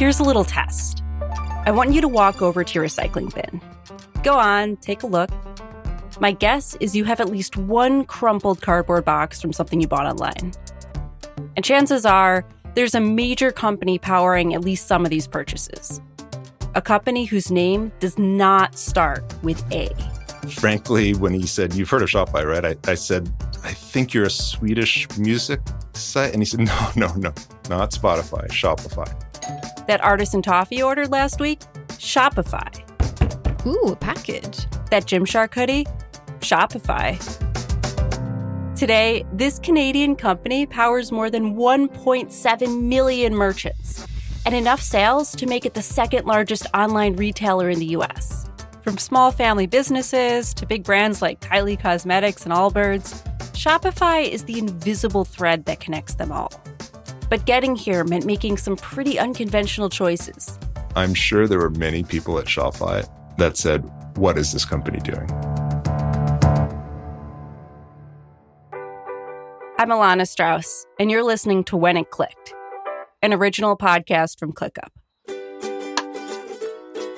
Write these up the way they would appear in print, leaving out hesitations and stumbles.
Here's a little test. I want you to walk over to your recycling bin. Go on, take a look. My guess is you have at least one crumpled cardboard box from something you bought online. And chances are, there's a major company powering at least some of these purchases. A company whose name does not start with A. Frankly, when he said, "You've heard of Shopify, right?" I said, "I think you're a Swedish music site." And he said, No, not Spotify, Shopify. That artisan toffee ordered last week? Shopify. Ooh, a package. That Gymshark hoodie? Shopify. Today, this Canadian company powers more than 1.7 million merchants and enough sales to make it the second largest online retailer in the U.S. From small family businesses to big brands like Kylie Cosmetics and Allbirds, Shopify is the invisible thread that connects them all. But getting here meant making some pretty unconventional choices. I'm sure there were many people at Shopify that said, "What is this company doing?" I'm Ilana Strauss, and you're listening to When It Clicked, an original podcast from ClickUp.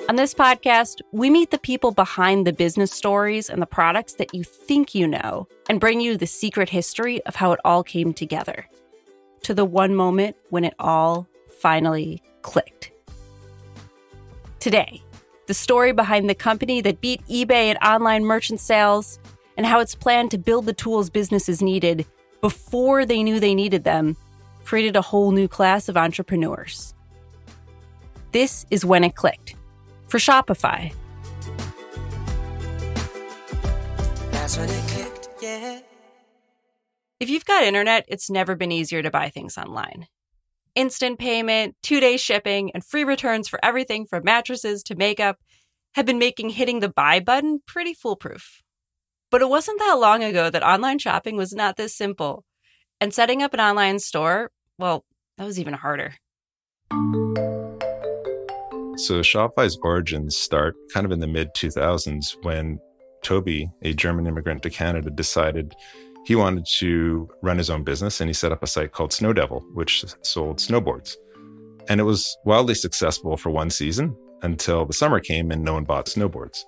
On this podcast, we meet the people behind the business stories and the products that you think you know and bring you the secret history of how it all came together. To the one moment when it all finally clicked. Today, the story behind the company that beat eBay at online merchant sales and how its plan to build the tools businesses needed before they knew they needed them created a whole new class of entrepreneurs. This is When It Clicked for Shopify. That's when it clicked, yeah. If you've got internet, it's never been easier to buy things online. Instant payment, 2-day shipping, and free returns for everything from mattresses to makeup have been making hitting the buy button pretty foolproof. But it wasn't that long ago that online shopping was not this simple. And setting up an online store, well, that was even harder. So Shopify's origins start kind of in the mid-2000s when Toby, a German immigrant to Canada, decided he wanted to run his own business, and he set up a site called Snow Devil, which sold snowboards. And it was wildly successful for one season until the summer came and no one bought snowboards.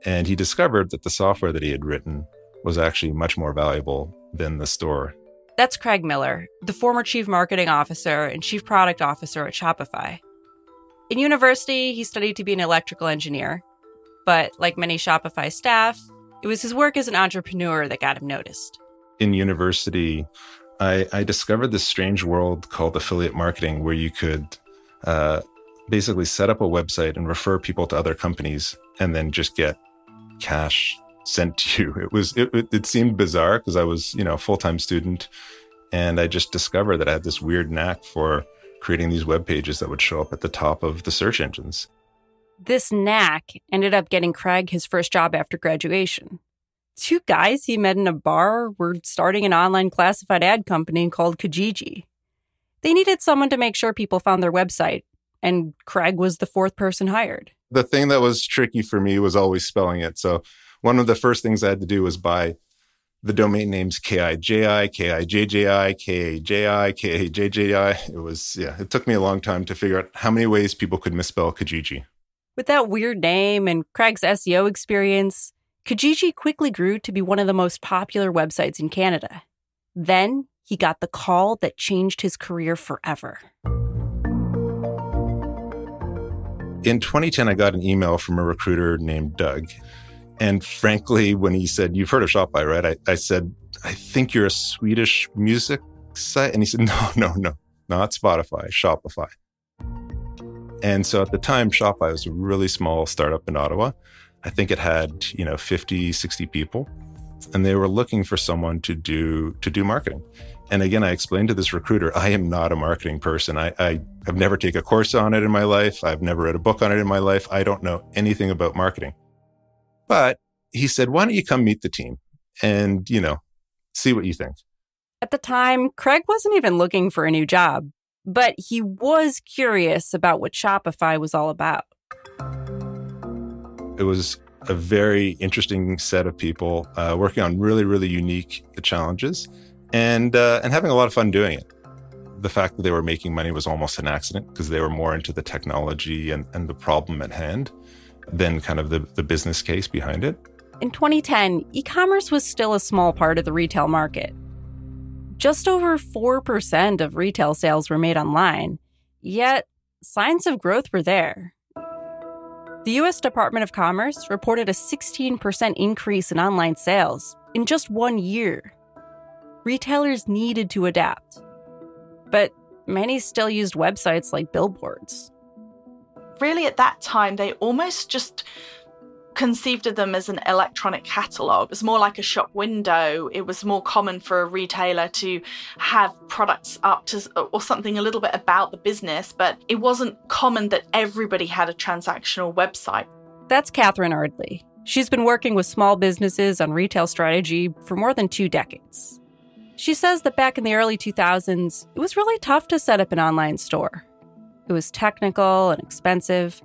And he discovered that the software that he had written was actually much more valuable than the store. That's Craig Miller, the former chief marketing officer and chief product officer at Shopify. In university, he studied to be an electrical engineer. But like many Shopify staff, it was his work as an entrepreneur that got him noticed. In university, I discovered this strange world called affiliate marketing, where you could basically set up a website and refer people to other companies and then just get cash sent to you. It seemed bizarre because I was, a full-time student, and I just discovered that I had this weird knack for creating these web pages that would show up at the top of the search engines. This knack ended up getting Craig his first job after graduation. 2 guys he met in a bar were starting an online classified ad company called Kijiji. They needed someone to make sure people found their website, and Craig was the 4th person hired. The thing that was tricky for me was always spelling it. So one of the first things I had to do was buy the domain names KIJI, KIJJI, KAJI, KAJJI. It took me a long time to figure out how many ways people could misspell Kijiji. With that weird name and Craig's SEO experience, Kijiji quickly grew to be one of the most popular websites in Canada. Then he got the call that changed his career forever. In 2010, I got an email from a recruiter named Doug. And frankly, when he said, "You've heard of Shopify, right?" I said, "I think you're a Swedish music site." And he said, No, not Spotify, Shopify. And so at the time, Shopify was a really small startup in Ottawa. I think it had, 50, 60 people. And they were looking for someone to do marketing. And again, I explained to this recruiter, I am not a marketing person. I have never taken a course on it in my life. I've never read a book on it in my life. I don't know anything about marketing. But he said, "Why don't you come meet the team and, see what you think?" At the time, Craig wasn't even looking for a new job, but he was curious about what Shopify was all about. It was a very interesting set of people working on really, really unique challenges and having a lot of fun doing it. the fact that they were making money was almost an accident because they were more into the technology and the problem at hand than kind of the business case behind it. In 2010, e-commerce was still a small part of the retail market. Just over 4% of retail sales were made online, yet signs of growth were there. The U.S. Department of Commerce reported a 16% increase in online sales in just 1 year. Retailers needed to adapt, but many still used websites like billboards. Really, at that time, they almost just conceived of them as an electronic catalogue. It was more like a shop window. It was more common for a retailer to have products up to, or something a little bit about the business, but it wasn't common that everybody had a transactional website. That's Catherine Ardley. She's been working with small businesses on retail strategy for more than 2 decades. She says that back in the early 2000s, it was really tough to set up an online store. It was technical and expensive,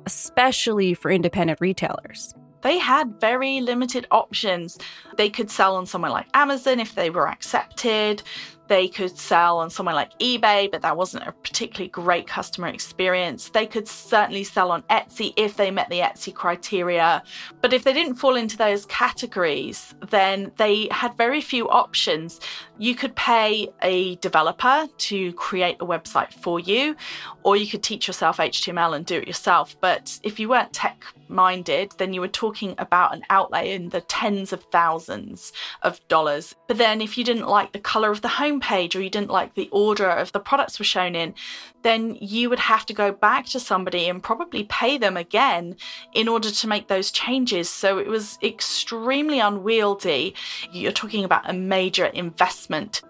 especially for independent retailers. They had very limited options. They could sell on somewhere like Amazon if they were accepted. They could sell on somewhere like eBay, but that wasn't a particularly great customer experience. They could certainly sell on Etsy if they met the Etsy criteria. But if they didn't fall into those categories, then they had very few options. You could pay a developer to create a website for you, or you could teach yourself HTML and do it yourself. But if you weren't tech-minded, then you were talking about an outlay in the tens of thousands of dollars. But then if you didn't like the color of the homepage or you didn't like the order of the products were shown in, then you would have to go back to somebody and probably pay them again in order to make those changes. So it was extremely unwieldy. You're talking about a major investment.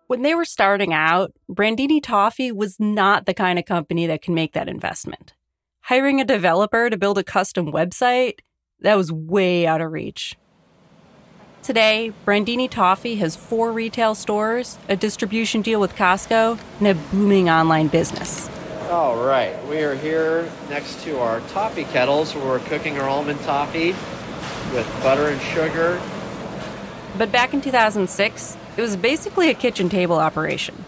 When they were starting out, Brandini Toffee was not the kind of company that can make that investment. Hiring a developer to build a custom website, that was way out of reach. Today, Brandini Toffee has 4 retail stores, a distribution deal with Costco, and a booming online business. All right, we are here next to our toffee kettles where we're cooking our almond toffee with butter and sugar. But back in 2006, it was basically a kitchen table operation,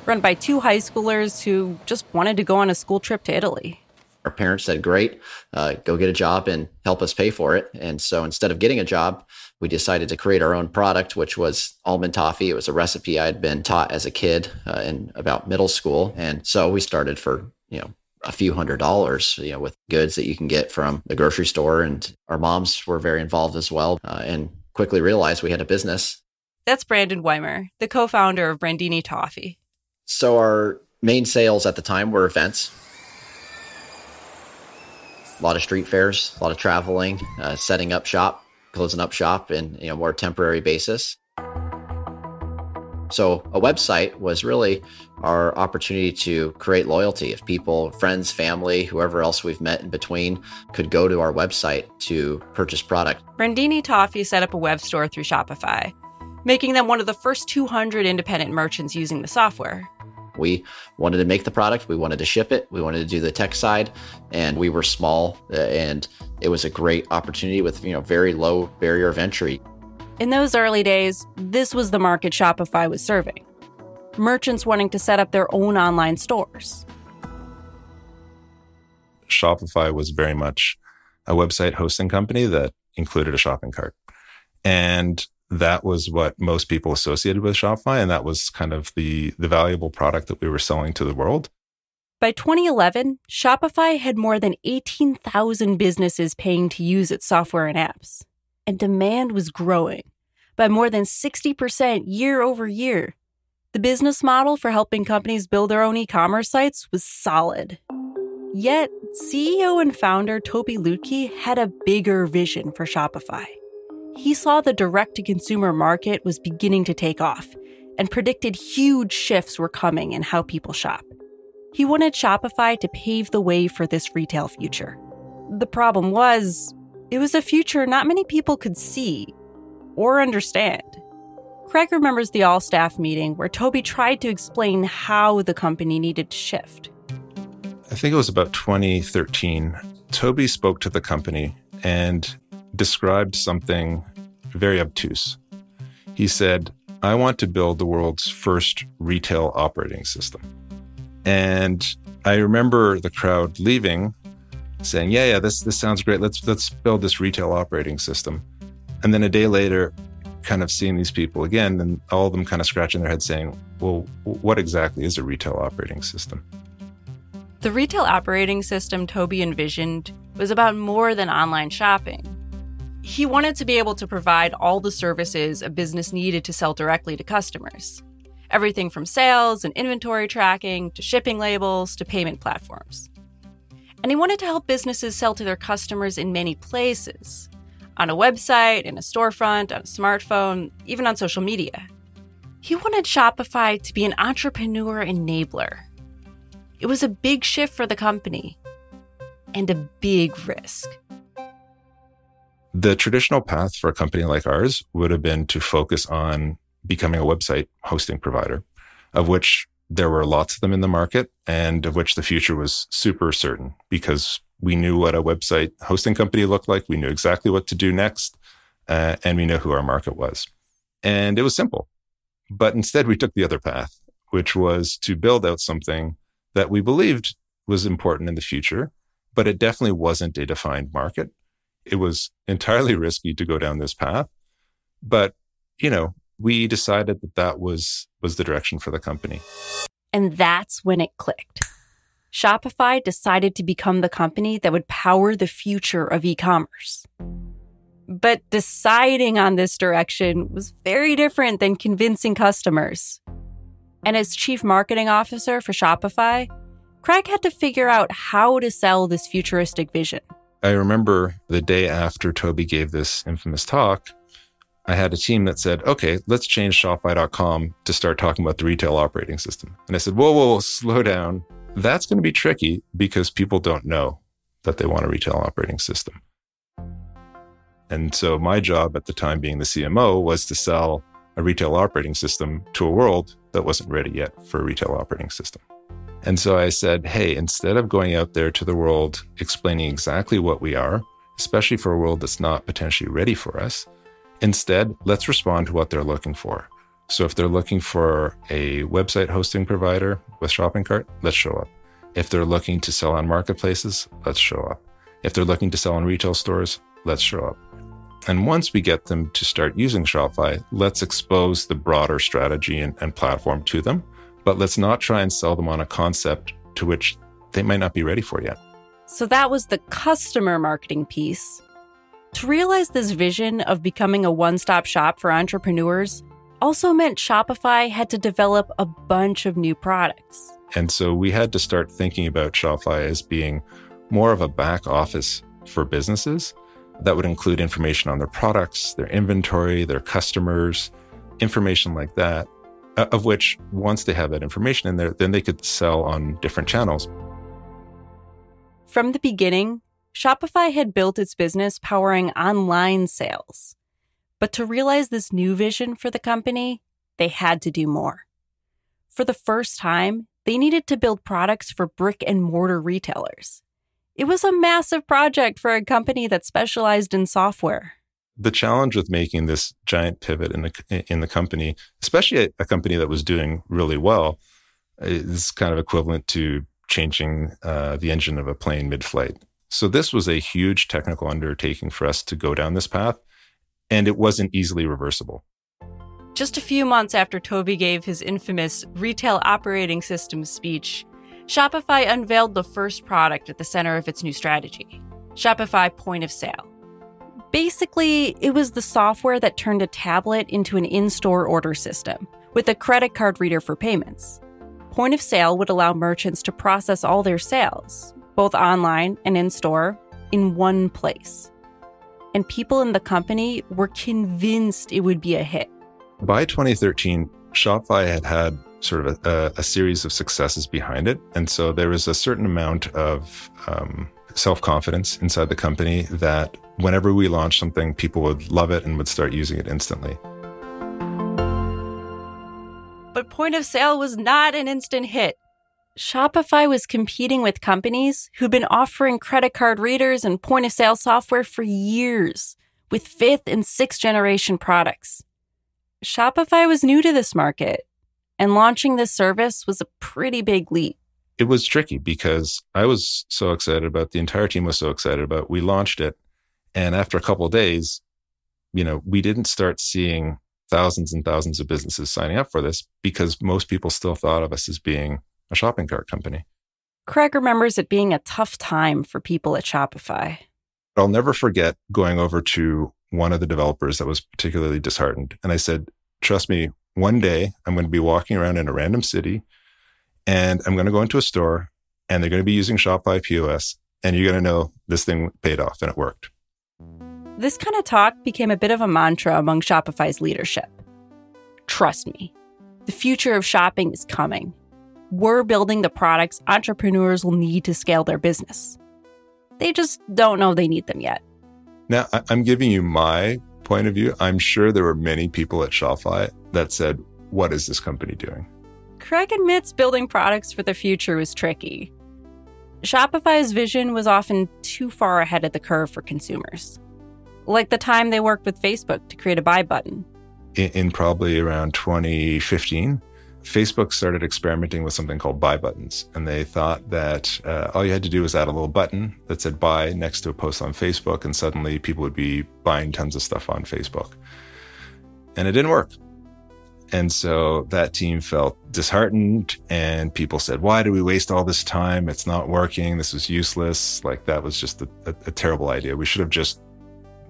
run by 2 high schoolers who just wanted to go on a school trip to Italy. Our parents said, great, go get a job and help us pay for it. And so instead of getting a job, we decided to create our own product, which was almond toffee. It was a recipe I had been taught as a kid in about middle school. And so we started for, a few $100s, with goods that you can get from the grocery store. And our moms were very involved as well and quickly realized we had a business. That's Brandon Weimer, the co-founder of Brandini Toffee. So our main sales at the time were events. A lot of street fairs, a lot of traveling, setting up shop, closing up shop in more temporary basis. So a website was really our opportunity to create loyalty. If people, friends, family, whoever else we've met in between could go to our website to purchase product. Brandini Toffee set up a web store through Shopify, making them one of the first 200 independent merchants using the software. We wanted to make the product, we wanted to ship it, we wanted to do the tech side, and we were small, and it was a great opportunity with very low barrier of entry. In those early days, this was the market Shopify was serving. Merchants wanting to set up their own online stores. Shopify was very much a website hosting company that included a shopping cart. And that was what most people associated with Shopify, and that was kind of the valuable product that we were selling to the world. By 2011, Shopify had more than 18,000 businesses paying to use its software and apps. And demand was growing by more than 60% year over year. The business model for helping companies build their own e-commerce sites was solid. Yet, CEO and founder Toby Lutke had a bigger vision for Shopify. He saw the direct-to-consumer market was beginning to take off and predicted huge shifts were coming in how people shop. He wanted Shopify to pave the way for this retail future. The problem was, it was a future not many people could see or understand. Craig remembers the all-staff meeting where Toby tried to explain how the company needed to shift. I think it was about 2013. Toby spoke to the company and described something very obtuse. He said, I want to build the world's first retail operating system. And I remember the crowd leaving, saying, yeah, this sounds great. Let's build this retail operating system. And then a day later, kind of seeing these people again, and all of them kind of scratching their heads saying, well, what exactly is a retail operating system? The retail operating system Toby envisioned was about more than online shopping. He wanted to be able to provide all the services a business needed to sell directly to customers. Everything from sales and inventory tracking to shipping labels to payment platforms. And he wanted to help businesses sell to their customers in many places. On a website, in a storefront, on a smartphone, even on social media. He wanted Shopify to be an entrepreneur enabler. It was a big shift for the company and a big risk. The traditional path for a company like ours would have been to focus on becoming a website hosting provider, of which there were lots of them in the market and of which the future was super certain because we knew what a website hosting company looked like. We knew exactly what to do next, and we knew who our market was. And it was simple. But instead, we took the other path, which was to build out something that we believed was important in the future, but it definitely wasn't a defined market. It was entirely risky to go down this path. But, we decided that was the direction for the company. And that's when it clicked. Shopify decided to become the company that would power the future of e-commerce. But deciding on this direction was very different than convincing customers. And as chief marketing officer for Shopify, Craig had to figure out how to sell this futuristic vision. I remember the day after Toby gave this infamous talk, I had a team that said, okay, let's change Shopify.com to start talking about the retail operating system. And I said, whoa, slow down. That's going to be tricky because people don't know that they want a retail operating system. And so my job at the time being the CMO was to sell a retail operating system to a world that wasn't ready yet for a retail operating system. And so I said, hey, instead of going out there to the world explaining exactly what we are, especially for a world that's not potentially ready for us, instead, let's respond to what they're looking for. So if they're looking for a website hosting provider with shopping cart, let's show up. If they're looking to sell on marketplaces, let's show up. If they're looking to sell in retail stores, let's show up. And once we get them to start using Shopify, let's expose the broader strategy and platform to them. But let's not try and sell them on a concept to which they might not be ready for yet. So that was the customer marketing piece. To realize this vision of becoming a one-stop shop for entrepreneurs also meant Shopify had to develop a bunch of new products. And so we had to start thinking about Shopify as being more of a back office for businesses that would include information on their products, their inventory, their customers, information like that, of which once they have that information in there, then they could sell on different channels. From the beginning, Shopify had built its business powering online sales. But to realize this new vision for the company, they had to do more. For the first time, they needed to build products for brick and mortar retailers. It was a massive project for a company that specialized in software. The challenge with making this giant pivot in the company, especially a company that was doing really well, is kind of equivalent to changing the engine of a plane mid-flight. So this was a huge technical undertaking for us to go down this path, and it wasn't easily reversible. Just a few months after Toby gave his infamous retail operating system speech, Shopify unveiled the first product at the center of its new strategy, Shopify Point of Sale. Basically, it was the software that turned a tablet into an in-store order system with a credit card reader for payments. Point of Sale would allow merchants to process all their sales, both online and in-store, in one place. And people in the company were convinced it would be a hit. By 2013, Shopify had sort of a series of successes behind it. And so there was a certain amount of self-confidence inside the company that whenever we launched something, people would love it and would start using it instantly. But Point of Sale was not an instant hit. Shopify was competing with companies who'd been offering credit card readers and point of sale software for years, with 5th and 6th generation products. Shopify was new to this market, and launching this service was a pretty big leap. It was tricky because I was so excited about, the entire team was so excited about, we launched it. And after a couple of days, we didn't start seeing thousands and thousands of businesses signing up for this because most people still thought of us as being a shopping cart company. Craig remembers it being a tough time for people at Shopify. I'll never forget going over to one of the developers that was particularly disheartened. And I said, trust me, one day I'm going to be walking around in a random city and I'm going to go into a store and they're going to be using Shopify POS and you're going to know this thing paid off and it worked. This kind of talk became a bit of a mantra among Shopify's leadership. Trust me, the future of shopping is coming. We're building the products entrepreneurs will need to scale their business. They just don't know they need them yet. Now, I'm giving you my point of view. I'm sure there were many people at Shopify that said, what is this company doing? Craig admits building products for the future was tricky. Shopify's vision was often too far ahead of the curve for consumers. Like the time they worked with Facebook to create a buy button. In probably around 2015, Facebook started experimenting with something called buy buttons. And they thought that all you had to do was add a little button that said buy next to a post on Facebook, and suddenly people would be buying tons of stuff on Facebook. And it didn't work. And so that team felt disheartened, and people said, why do we waste all this time? It's not working. This is useless. Like, that was just a terrible idea. We should have just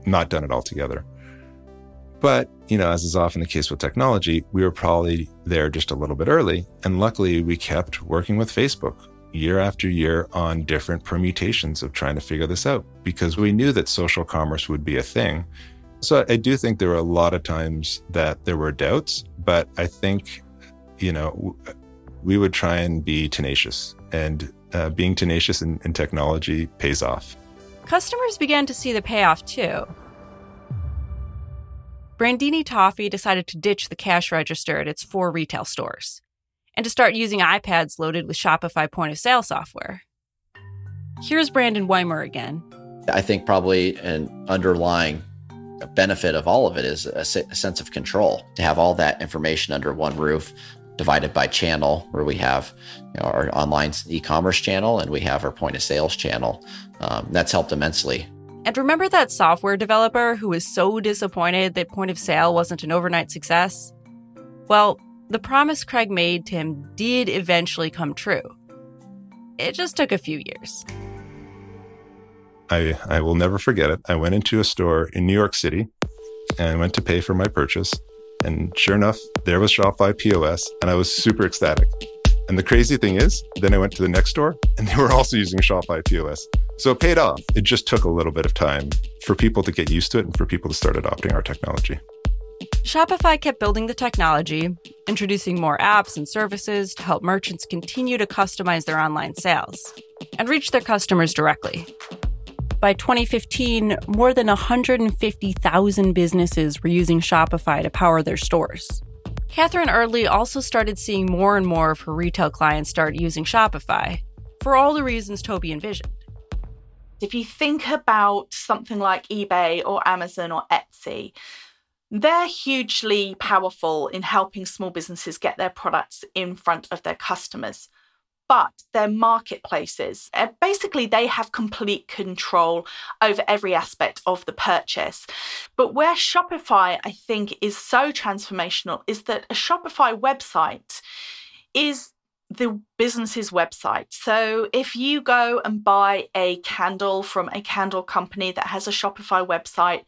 not done it altogether. But, as is often the case with technology, we were probably there just a little bit early. And luckily, we kept working with Facebook year after year on different permutations of trying to figure this out, because we knew that social commerce would be a thing. So I do think there were a lot of times that there were doubts, but I think, we would try and be tenacious, and being tenacious in technology pays off. Customers began to see the payoff too. Brandini Toffee decided to ditch the cash register at its 4 retail stores and to start using iPads loaded with Shopify point-of-sale software. Here's Brandon Weimer again. I think probably an underlying benefit of all of it is a sense of control, to have all that information under one roof, divided by channel, where we have our online e-commerce channel and we have our point-of-sales channel. That's helped immensely. And remember that software developer who was so disappointed that point of sale wasn't an overnight success? Well, the promise Craig made to him did eventually come true. It just took a few years. I will never forget it. I went into a store in New York City and I went to pay for my purchase. And sure enough, there was Shopify POS and I was super ecstatic. And the crazy thing is, then I went to the next store and they were also using Shopify POS. So it paid off. It just took a little bit of time for people to get used to it and for people to start adopting our technology. Shopify kept building the technology, introducing more apps and services to help merchants continue to customize their online sales and reach their customers directly. By 2015, more than 150,000 businesses were using Shopify to power their stores. Catherine Eardley also started seeing more and more of her retail clients start using Shopify for all the reasons Toby envisioned. If you think about something like eBay or Amazon or Etsy, they're hugely powerful in helping small businesses get their products in front of their customers. But they're marketplaces. Basically, they have complete control over every aspect of the purchase. But where Shopify, I think, is so transformational is that a Shopify website is the business's website. So if you go and buy a candle from a candle company that has a Shopify website,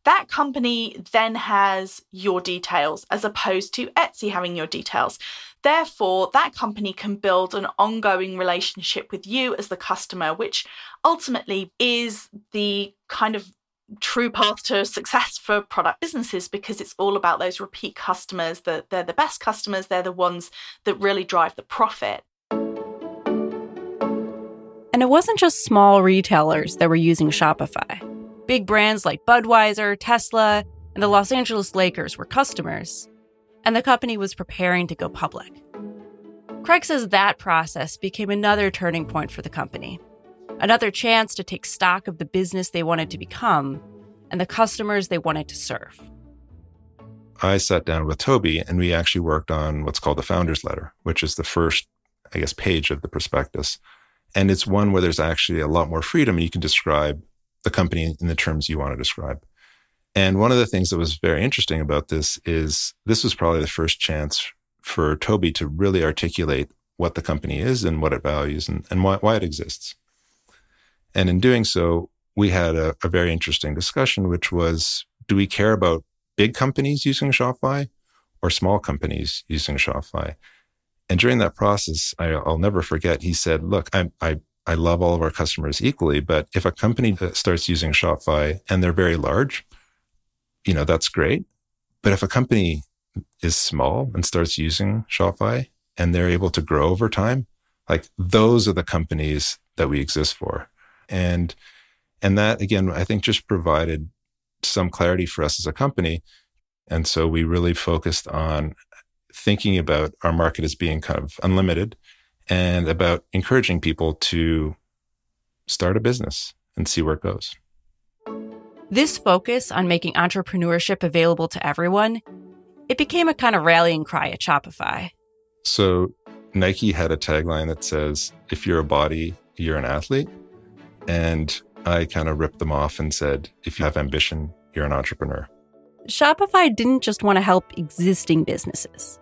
that company then has your details as opposed to Etsy having your details. Therefore, that company can build an ongoing relationship with you as the customer, which ultimately is the kind of true path to success for product businesses, because it's all about those repeat customers. They're the best customers. They're the ones that really drive the profit. And it wasn't just small retailers that were using Shopify. Big brands like Budweiser, Tesla, and the Los Angeles Lakers were customers, and the company was preparing to go public. Craig says that process became another turning point for the company, another chance to take stock of the business they wanted to become and the customers they wanted to serve. I sat down with Toby and we actually worked on what's called the founder's letter, which is the first, I guess, page of the prospectus. And it's one where there's actually a lot more freedom. You can describe the company in the terms you want to describe. And one of the things that was very interesting about this is this was probably the first chance for Toby to really articulate what the company is and what it values and why it exists. And in doing so, we had a very interesting discussion, which was, do we care about big companies using Shopify or small companies using Shopify? And during that process, I'll never forget, he said, look, I love all of our customers equally, but if a company starts using Shopify and they're very large, that's great. But if a company is small and starts using Shopify and they're able to grow over time, like those are the companies that we exist for. And that, again, I think just provided some clarity for us as a company. And so we really focused on thinking about our market as being kind of unlimited and about encouraging people to start a business and see where it goes. This focus on making entrepreneurship available to everyone, it became a kind of rallying cry at Shopify. So Nike had a tagline that says, if you're a body, you're an athlete. And I kind of ripped them off and said, if you have ambition, you're an entrepreneur. Shopify didn't just want to help existing businesses.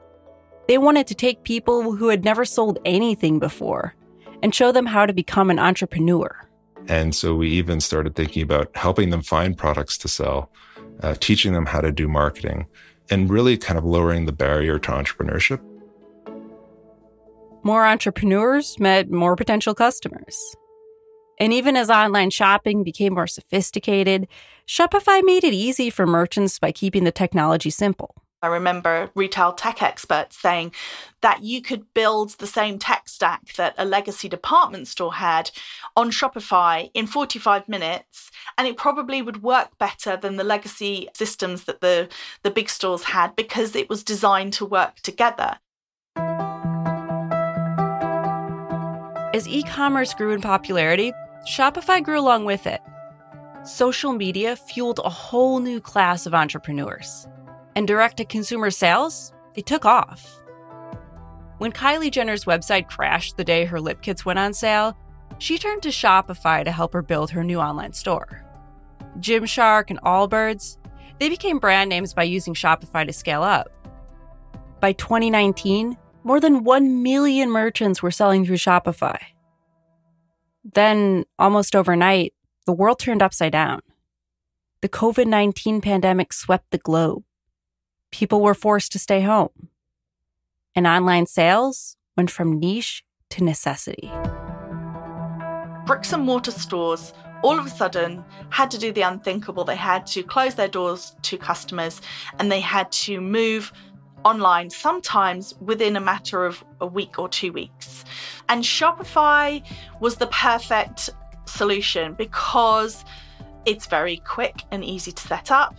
They wanted to take people who had never sold anything before and show them how to become an entrepreneur. And so we even started thinking about helping them find products to sell, teaching them how to do marketing, and really kind of lowering the barrier to entrepreneurship. More entrepreneurs meant more potential customers. And even as online shopping became more sophisticated, Shopify made it easy for merchants by keeping the technology simple. I remember retail tech experts saying that you could build the same tech stack that a legacy department store had on Shopify in 45 minutes, and it probably would work better than the legacy systems that the big stores had because it was designed to work together. As e-commerce grew in popularity, Shopify grew along with it. Social media fueled a whole new class of entrepreneurs. And direct-to-consumer sales, they took off. When Kylie Jenner's website crashed the day her lip kits went on sale, she turned to Shopify to help her build her new online store. Gymshark and Allbirds, they became brand names by using Shopify to scale up. By 2019, more than 1 million merchants were selling through Shopify. Then, almost overnight, the world turned upside down. The COVID-19 pandemic swept the globe. People were forced to stay home. And online sales went from niche to necessity. Bricks and mortar stores all of a sudden had to do the unthinkable. They had to close their doors to customers and they had to move online, sometimes within a matter of a week or 2 weeks. And Shopify was the perfect solution because it's very quick and easy to set up.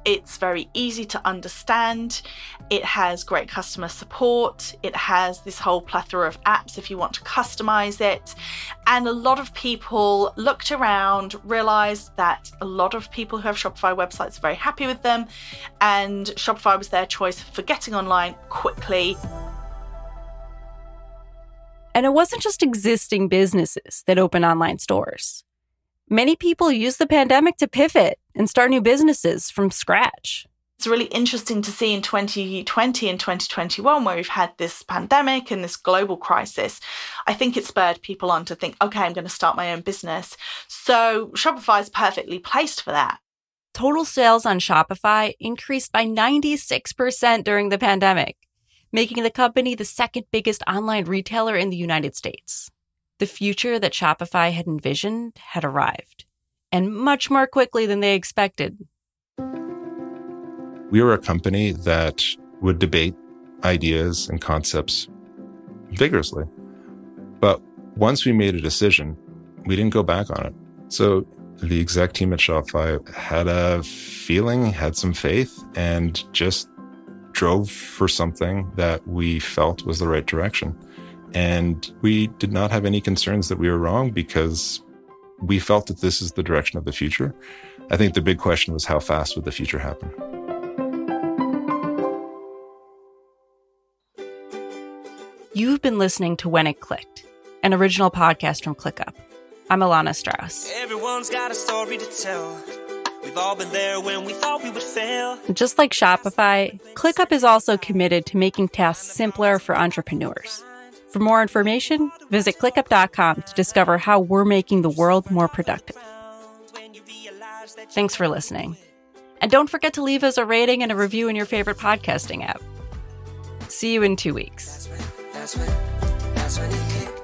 It's very easy to understand. It has great customer support. It has this whole plethora of apps if you want to customize it. And a lot of people looked around, realized that a lot of people who have Shopify websites are very happy with them. And Shopify was their choice for getting online quickly. And it wasn't just existing businesses that opened online stores. Many people used the pandemic to pivot and start new businesses from scratch. It's really interesting to see in 2020 and 2021, where we've had this pandemic and this global crisis. I think it spurred people on to think, okay, I'm going to start my own business. So Shopify is perfectly placed for that. Total sales on Shopify increased by 96% during the pandemic, making the company the second biggest online retailer in the United States. The future that Shopify had envisioned had arrived, and much more quickly than they expected. We were a company that would debate ideas and concepts vigorously. But once we made a decision, we didn't go back on it. So the exec team at Shopify had a feeling, had some faith, and just drove for something that we felt was the right direction. And we did not have any concerns that we were wrong because we felt that this is the direction of the future. I think the big question was how fast would the future happen? You've been listening to When It Clicked, an original podcast from ClickUp. I'm Ilana Strauss. Everyone's got a story to tell. We've all been there when we thought we would fail. Just like Shopify, ClickUp is also committed to making tasks simpler for entrepreneurs. For more information, visit ClickUp.com to discover how we're making the world more productive. Thanks for listening. And don't forget to leave us a rating and a review in your favorite podcasting app. See you in 2 weeks. That's when it clicked.